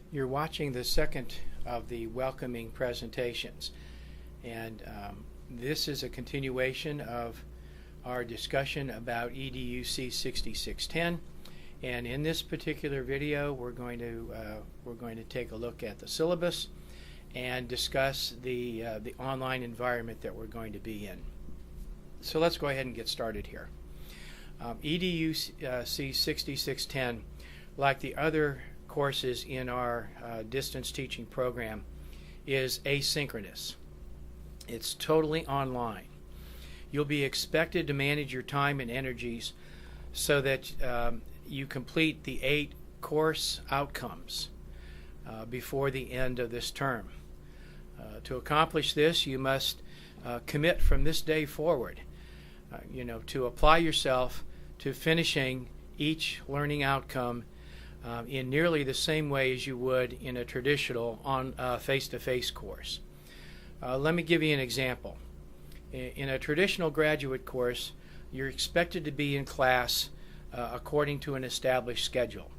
You're watching the second of the welcoming presentations, and this is a continuation of our discussion about EDUC6610. And in this particular video, we're going to take a look at the syllabus and discuss the online environment that we're going to be in. So let's go ahead and get started here. EDUC6610, like the other courses in our distance teaching program, is asynchronous. It's totally online. You'll be expected to manage your time and energies so that you complete the 8 course outcomes before the end of this term. To accomplish this, you must commit from this day forward, to apply yourself to finishing each learning outcome in nearly the same way as you would in a traditional face-to-face course. Let me give you an example. In a traditional graduate course, you're expected to be in class according to an established schedule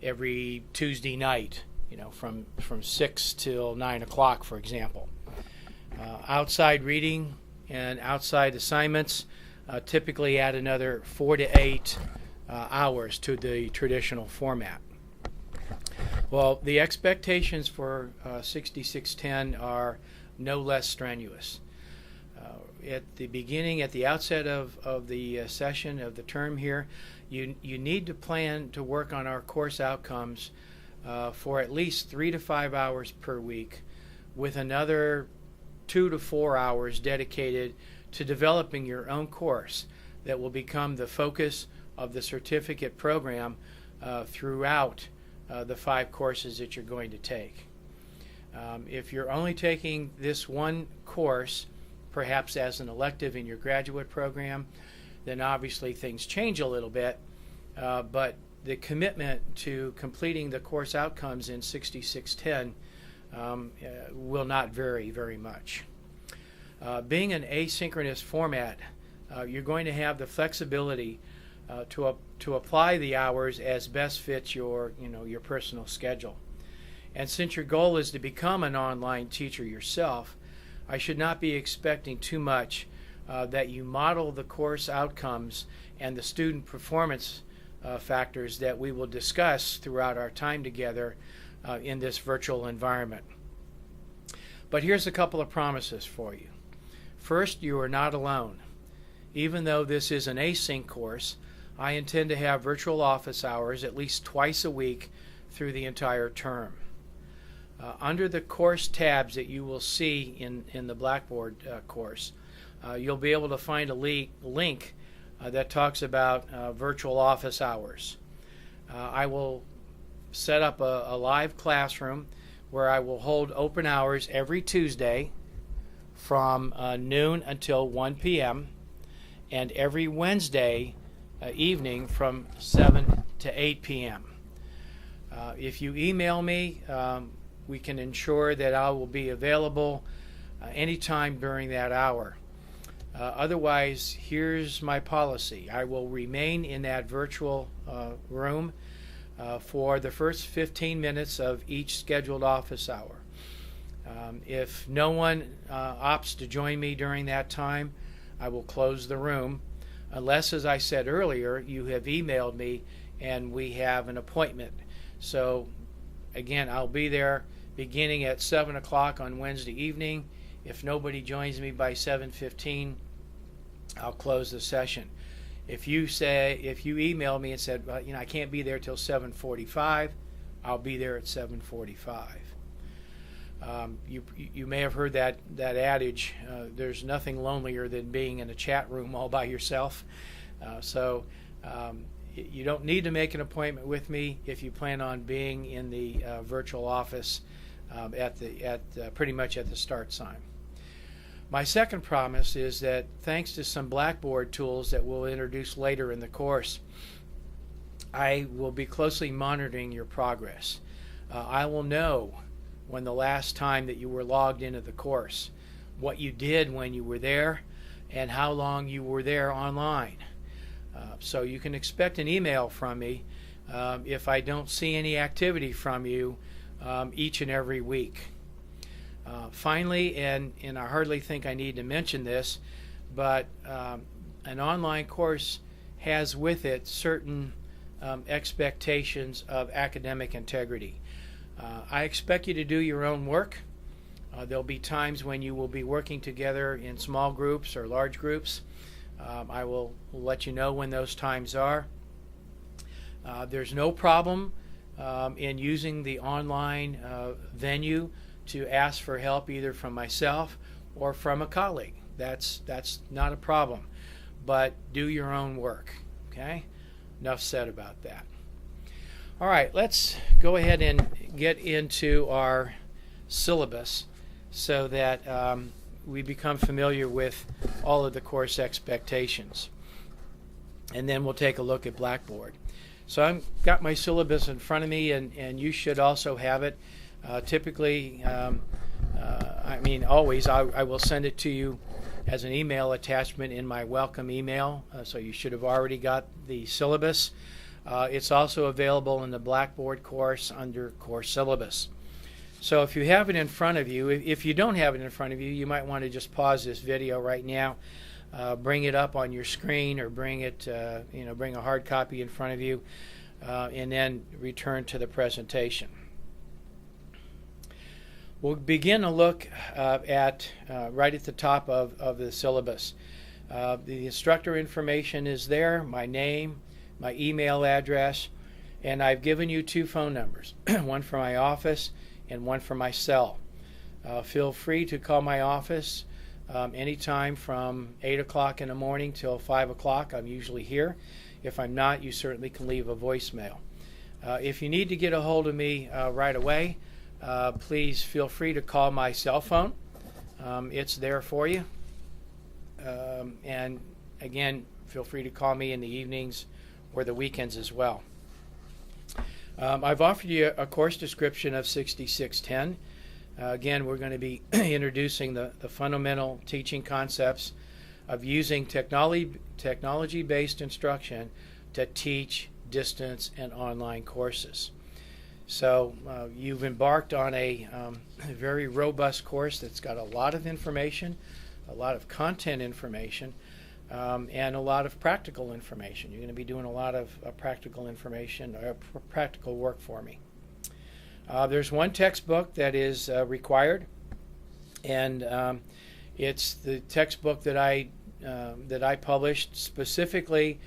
every Tuesday night, from 6 till 9 o'clock, for example. Outside reading and outside assignments typically add another 4 to 8 hours to the traditional format. Well, the expectations for 6610 are no less strenuous. At the outset of the session of the term here, you need to plan to work on our course outcomes for at least 3 to 5 hours per week, with another 2 to 4 hours dedicated to developing your own course that will become the focus of the certificate program throughout the 5 courses that you're going to take. If you're only taking this one course, perhaps as an elective in your graduate program, then obviously things change a little bit, but the commitment to completing the course outcomes in 6610 will not vary very much. Being an asynchronous format, you're going to have the flexibility to apply the hours as best fits your personal schedule. And since your goal is to become an online teacher yourself, I should not be expecting too much that you model the course outcomes and the student performance factors that we will discuss throughout our time together in this virtual environment. But here's a couple of promises for you. First, you are not alone. Even though this is an async course, I intend to have virtual office hours at least twice a week through the entire term. Under the course tabs that you will see in the Blackboard course, you'll be able to find a link that talks about virtual office hours. I will set up a live classroom where I will hold open hours every Tuesday from noon until 1 p.m. and every Wednesday evening from 7 to 8 p.m. If you email me, we can ensure that I will be available anytime during that hour. Otherwise, here's my policy. I will remain in that virtual room for the first 15 minutes of each scheduled office hour. If no one opts to join me during that time, I will close the room, unless, as I said earlier, you have emailed me and we have an appointment. So again, I'll be there beginning at 7 o'clock on Wednesday evening. If nobody joins me by 7:15, I'll close the session. If you email me and said, well, I can't be there till 7:45, I'll be there at 7:45. You may have heard that adage, there's nothing lonelier than being in a chat room all by yourself. So you don't need to make an appointment with me if you plan on being in the virtual office pretty much at the start time. My second promise is that thanks to some Blackboard tools that we'll introduce later in the course, I will be closely monitoring your progress. I will know when the last time that you were logged into the course, what you did when you were there, and how long you were there online. So you can expect an email from me if I don't see any activity from you each and every week. Finally, and I hardly think I need to mention this, but an online course has with it certain expectations of academic integrity. I expect you to do your own work. There'll be times when you will be working together in small groups or large groups. I will let you know when those times are. There's no problem in using the online venue to ask for help either from myself or from a colleague. That's not a problem. But do your own work. Okay? Enough said about that. All right, let's go ahead and get into our syllabus so that we become familiar with all of the course expectations. And then we'll take a look at Blackboard. So I've got my syllabus in front of me, and you should also have it. Typically, always, I will send it to you as an email attachment in my welcome email, so you should have already got the syllabus. It's also available in the Blackboard course under Course Syllabus. So if you have it in front of you, if you don't have it in front of you, you might want to just pause this video right now, bring it up on your screen, or bring a hard copy in front of you, and then return to the presentation. We'll begin a look at right at the top of the syllabus. The instructor information is there, my name, my email address, and I've given you 2 phone numbers, one for my office and one for my cell. Feel free to call my office anytime from 8 o'clock in the morning till 5 o'clock. I'm usually here. If I'm not, you certainly can leave a voicemail. If you need to get a hold of me right away, please feel free to call my cell phone. It's there for you. And again, feel free to call me in the evenings or the weekends as well. I've offered you a course description of 6610. Again, we're going to be introducing the fundamental teaching concepts of using technology-based instruction to teach distance and online courses. So you've embarked on a very robust course that's got a lot of information, a lot of content information, and a lot of practical information. You're going to be doing a lot of practical information, practical work for me. There's one textbook that is required, and it's the textbook that I published specifically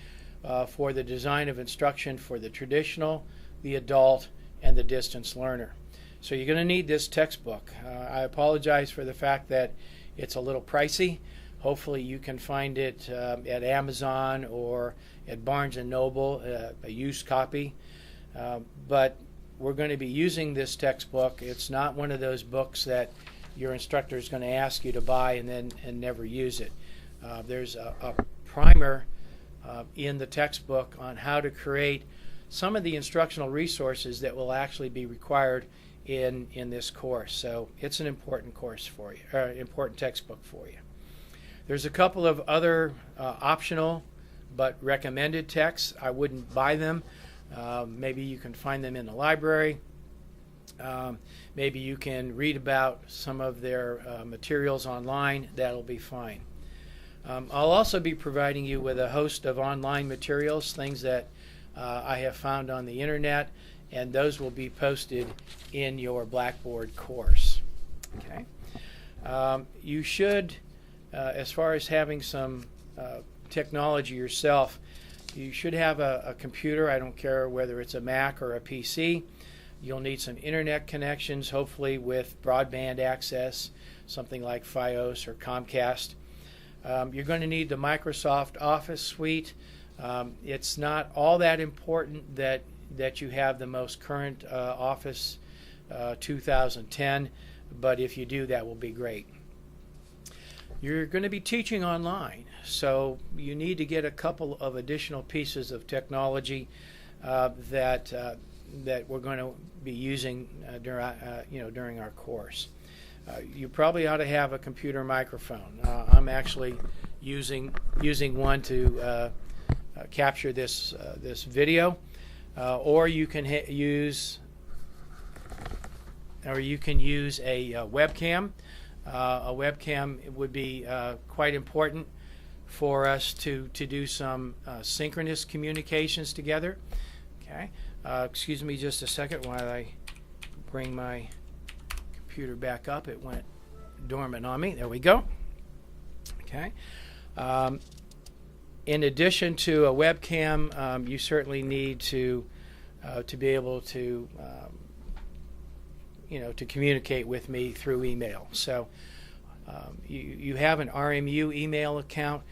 for the design of instruction for the traditional, the adult, and the distance learner. So you're going to need this textbook. I apologize for the fact that it's a little pricey. Hopefully you can find it at Amazon or at Barnes & Noble, a used copy. But we're going to be using this textbook. It's not one of those books that your instructor is going to ask you to buy and never use it. There's a primer in the textbook on how to create some of the instructional resources that will actually be required in this course. So it's an important course for you, or important textbook for you. There's a couple of other optional but recommended texts. I wouldn't buy them. Maybe you can find them in the library. Maybe you can read about some of their materials online. That'll be fine. I'll also be providing you with a host of online materials, things that I have found on the internet, and those will be posted in your Blackboard course. Okay. You should, as far as having some technology yourself, you should have a computer. I don't care whether it's a Mac or a PC. You'll need some internet connections, hopefully with broadband access, something like Fios or Comcast. You're going to need the Microsoft Office suite. It's not all that important that you have the most current Office 2010, but if you do, that will be great. You're going to be teaching online, so you need to get a couple of additional pieces of technology that we're going to be using during our course. You probably ought to have a computer microphone. I'm actually using one to capture this video, or you can use or you can use a webcam. A webcam would be quite important for us to do some synchronous communications together. Okay. Excuse me just a second while I bring my computer back up. It went dormant on me. There we go. Okay. In addition to a webcam, you certainly need to be able to to communicate with me through email. So you have an RMU email account.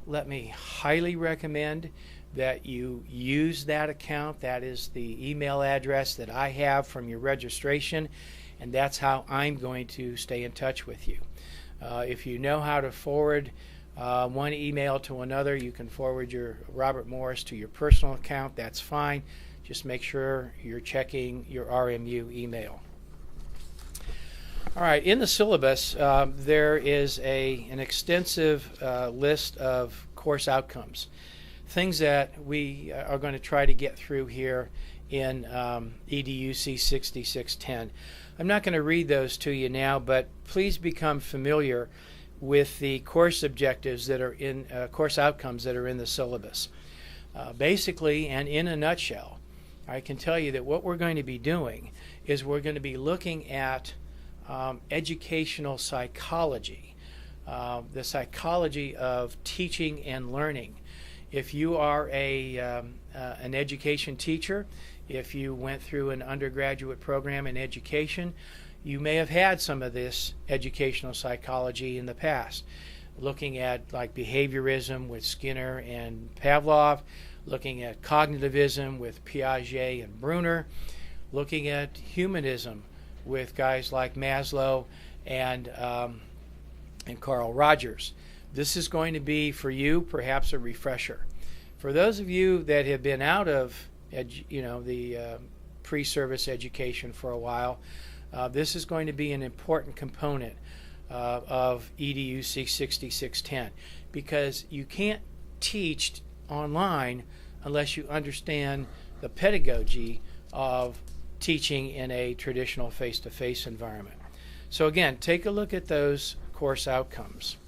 Let me highly recommend that you use that account. That is the email address that I have from your registration, and that's how I'm going to stay in touch with you. If you know how to forward one email to another, you can forward your Robert Morris to your personal account. That's fine. Just make sure you're checking your RMU email. All right, in the syllabus, there is an extensive list of course outcomes, things that we are going to try to get through here in EDUC6610. I'm not going to read those to you now, but please become familiar with the course objectives that are in course outcomes that are in the syllabus. Basically, and in a nutshell, I can tell you that what we're going to be doing is we're going to be looking at educational psychology, the psychology of teaching and learning. If you are an education teacher, if you went through an undergraduate program in education, you may have had some of this educational psychology in the past, looking at like behaviorism with Skinner and Pavlov, looking at cognitivism with Piaget and Bruner, looking at humanism with guys like Maslow and Carl Rogers. This is going to be for you perhaps a refresher. For those of you that have been out of the pre-service education for a while, this is going to be an important component of EDUC 6610, because you can't teach online unless you understand the pedagogy of teaching in a traditional face-to-face environment. So again, take a look at those course outcomes.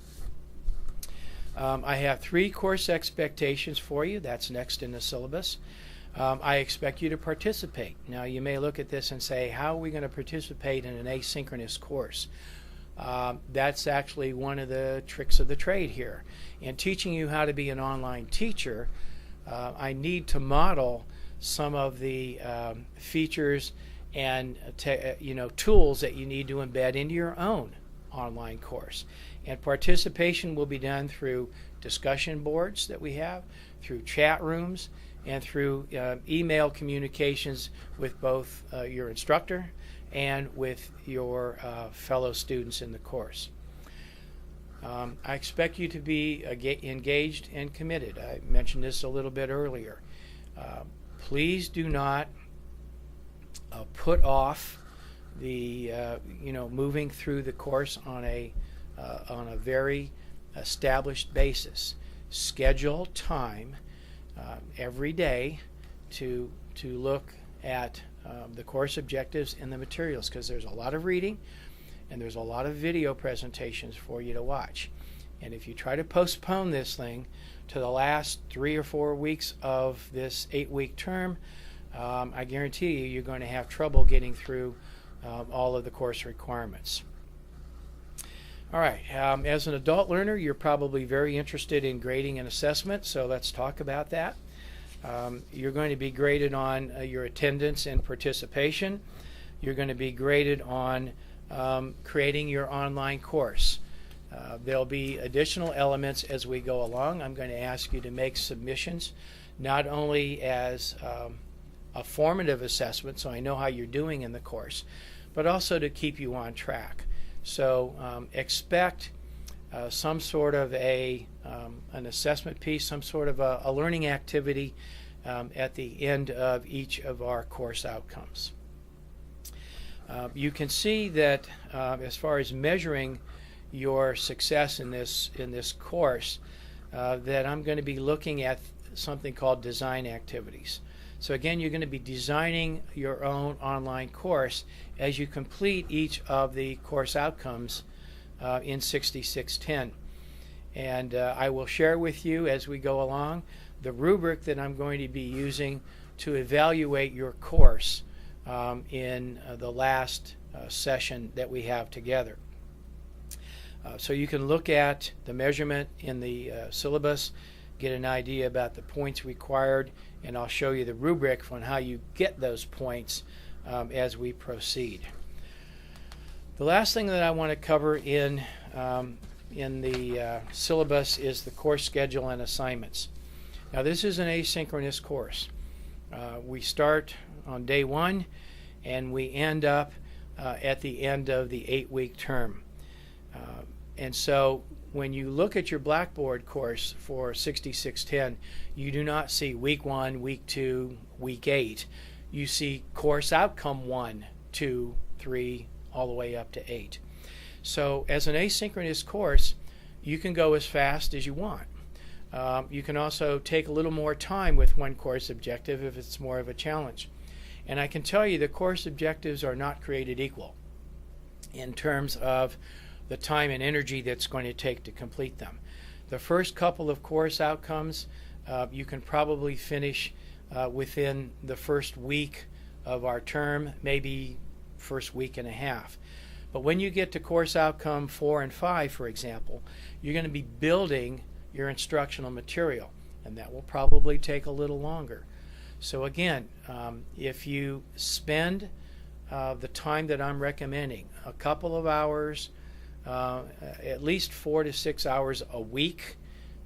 I have 3 course expectations for you. That's next in the syllabus. I expect you to participate. Now you may look at this and say, how are we going to participate in an asynchronous course? That's actually one of the tricks of the trade here. In teaching you how to be an online teacher, I need to model some of the features and tools that you need to embed into your own online course. And participation will be done through discussion boards that we have, through chat rooms, and through email communications with both your instructor and with your fellow students in the course. I expect you to be engaged and committed. I mentioned this a little bit earlier. Please do not put off the moving through the course on a very established basis. Schedule time every day to look at the course objectives and the materials, because there's a lot of reading and there's a lot of video presentations for you to watch. And if you try to postpone this thing to the last 3 or 4 weeks of this 8-week term, I guarantee you're going to have trouble getting through all of the course requirements. All right, as an adult learner, you're probably very interested in grading and assessment, so let's talk about that. You're going to be graded on your attendance and participation. You're going to be graded on creating your online course. There'll be additional elements as we go along. I'm going to ask you to make submissions, not only as a formative assessment, so I know how you're doing in the course, but also to keep you on track. So expect some sort of an assessment piece, some sort of a learning activity at the end of each of our course outcomes. You can see that as far as measuring your success in this course, that I'm going to be looking at something called design activities. So again, you're going to be designing your own online course as you complete each of the course outcomes in 6610. And I will share with you as we go along the rubric that I'm going to be using to evaluate your course in the last session that we have together. So you can look at the measurement in the syllabus, get an idea about the points required, and I'll show you the rubric on how you get those points as we proceed. The last thing that I want to cover in the syllabus is the course schedule and assignments. Now this is an asynchronous course. We start on day 1 and we end up at the end of the 8-week term. And so when you look at your Blackboard course for 6610, you do not see week 1, week 2, week 8. You see course outcome 1, 2, 3, all the way up to 8. So as an asynchronous course, you can go as fast as you want. You can also take a little more time with one course objective if it's more of a challenge. And I can tell you the course objectives are not created equal in terms of the time and energy that's going to take to complete them. The first couple of course outcomes you can probably finish within the first week of our term, maybe first week and a half. But when you get to course outcome 4 and 5, for example, you're going to be building your instructional material, and that will probably take a little longer. So again, if you spend the time that I'm recommending, a couple of hours, at least 4 to 6 hours a week,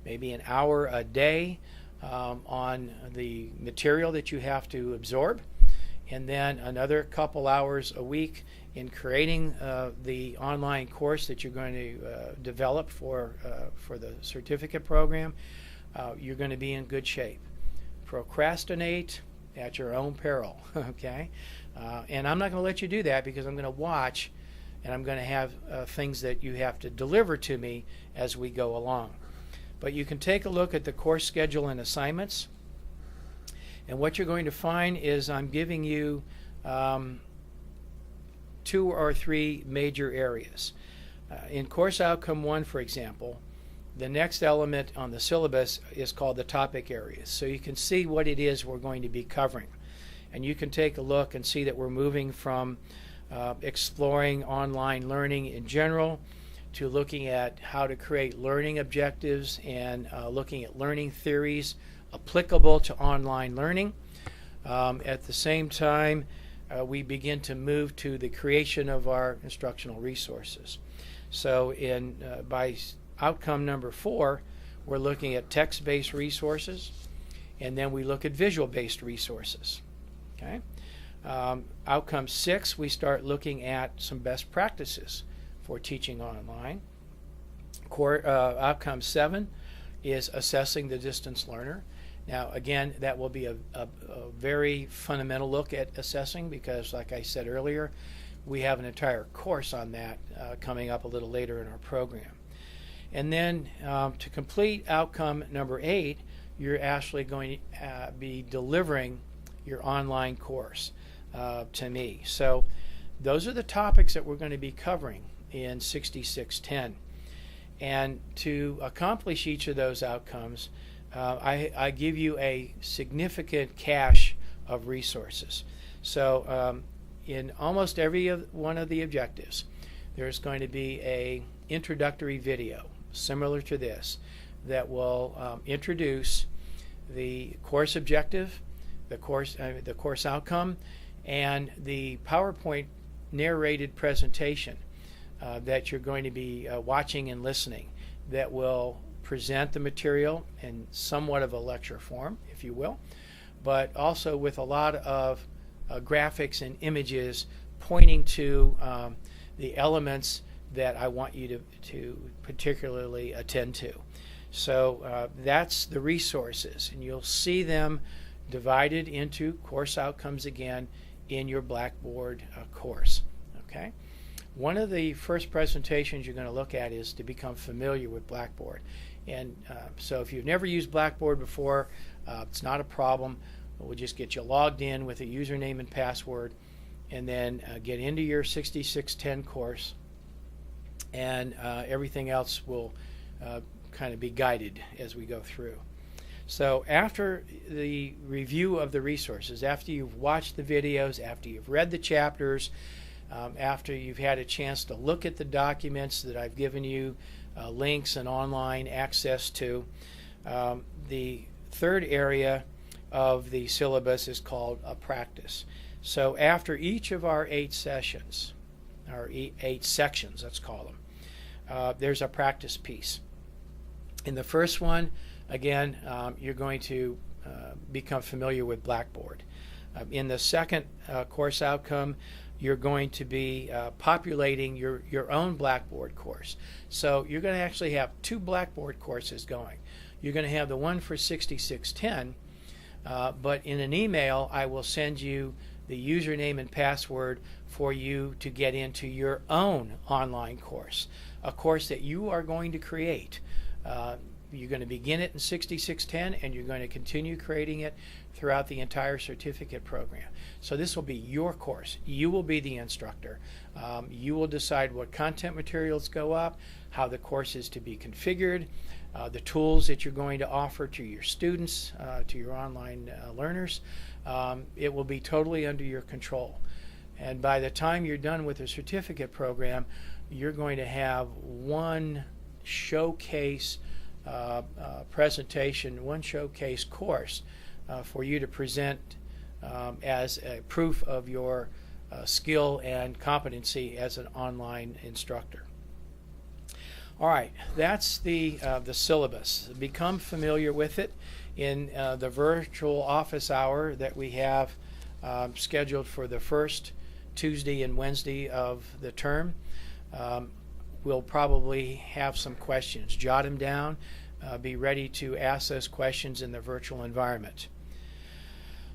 maybe an hour a day on the material that you have to absorb, and then another couple hours a week in creating the online course that you're going to develop for the certificate program, you're going to be in good shape. Procrastinate at your own peril, okay? And I'm not going to let you do that because I'm going to watch and I'm going to have things that you have to deliver to me as we go along. But you can take a look at the course schedule and assignments, and what you're going to find is I'm giving you 2 or 3 major areas. In course outcome 1, for example, the next element on the syllabus is called the topic areas. So you can see what it is we're going to be covering. And you can take a look and see that we're moving from exploring online learning in general to looking at how to create learning objectives and looking at learning theories applicable to online learning. At the same time, we begin to move to the creation of our instructional resources. So by outcome number 4, we're looking at text-based resources, and then we look at visual-based resources. Okay. Outcome 6, we start looking at some best practices for teaching online. Outcome 7 is assessing the distance learner. Now again, that will be a very fundamental look at assessing because, like I said earlier, we have an entire course on that coming up a little later in our program. And then to complete outcome number 8, you're actually going to be delivering your online course to me. So those are the topics that we're going to be covering in 6610. And to accomplish each of those outcomes, I give you a significant cache of resources. So in almost every one of the objectives, there's going to be a introductory video similar to this that will introduce the course objective, the course outcome, and the PowerPoint narrated presentation that you're going to be watching and listening that will present the material in somewhat of a lecture form, if you will, but also with a lot of graphics and images pointing to the elements that I want you to particularly attend to. So that's the resources, and you'll see them divided into course outcomes again in your Blackboard course. Okay. One of the first presentations you're going to look at is to become familiar with Blackboard. And so if you've never used Blackboard before, it's not a problem. We'll just get you logged in with a username and password, and then get into your 6610 course, and everything else will kind of be guided as we go through. So after the review of the resources, after you've watched the videos, after you've read the chapters, after you've had a chance to look at the documents that I've given you links and online access to, the third area of the syllabus is called a practice. So after each of our 8 sessions, or 8 sections, let's call them, there's a practice piece. In the first one, again, you're going to become familiar with Blackboard. In the second course outcome, you're going to be populating your own Blackboard course. So you're going to actually have 2 Blackboard courses going. You're going to have the one for 6610, but in an email I will send you the username and password for you to get into your own online course, a course that you are going to create. You're going to begin it in 6610, and you're going to continue creating it throughout the entire certificate program. So this will be your course. You will be the instructor. You will decide what content materials go up, how the course is to be configured, the tools that you're going to offer to your students, to your online learners. It will be totally under your control. And by the time you're done with the certificate program, you're going to have one showcase presentation, one showcase course for you to present as a proof of your skill and competency as an online instructor. All right, that's the syllabus. Become familiar with it in the virtual office hour that we have scheduled for the first Tuesday and Wednesday of the term. We'll probably have some questions. Jot them down. Be ready to ask those questions in the virtual environment.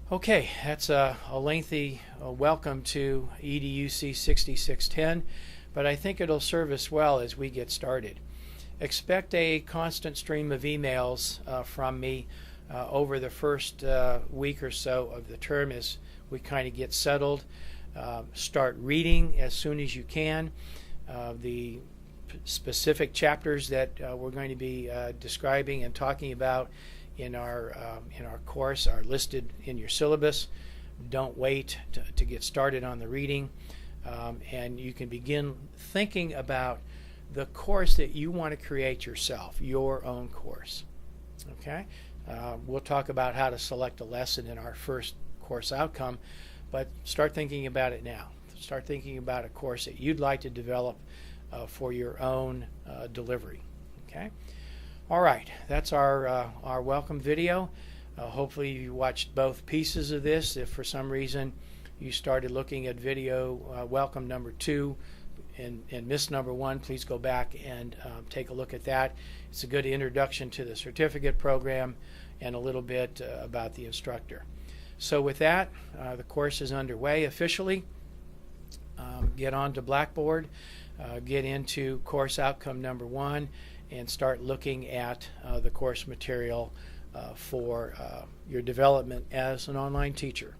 Okay, that's a lengthy welcome to EDUC6610, but I think it'll serve us well as we get started. Expect a constant stream of emails from me over the first week or so of the term as we kind of get settled. Start reading as soon as you can. The specific chapters that we're going to be describing and talking about in our course are listed in your syllabus. Don't wait to get started on the reading, and you can begin thinking about the course that you want to create yourself, your own course. Okay, we'll talk about how to select a lesson in our first course outcome, but start thinking about it now. Start thinking about a course that you'd like to develop for your own delivery. Okay. All right, that's our welcome video. Hopefully you watched both pieces of this. If for some reason you started looking at video welcome number 2 and missed number 1, please go back and take a look at that. It's a good introduction to the certificate program and a little bit about the instructor. So with that, the course is underway officially. Get on to Blackboard, get into course outcome number 1, and start looking at the course material for your development as an online teacher.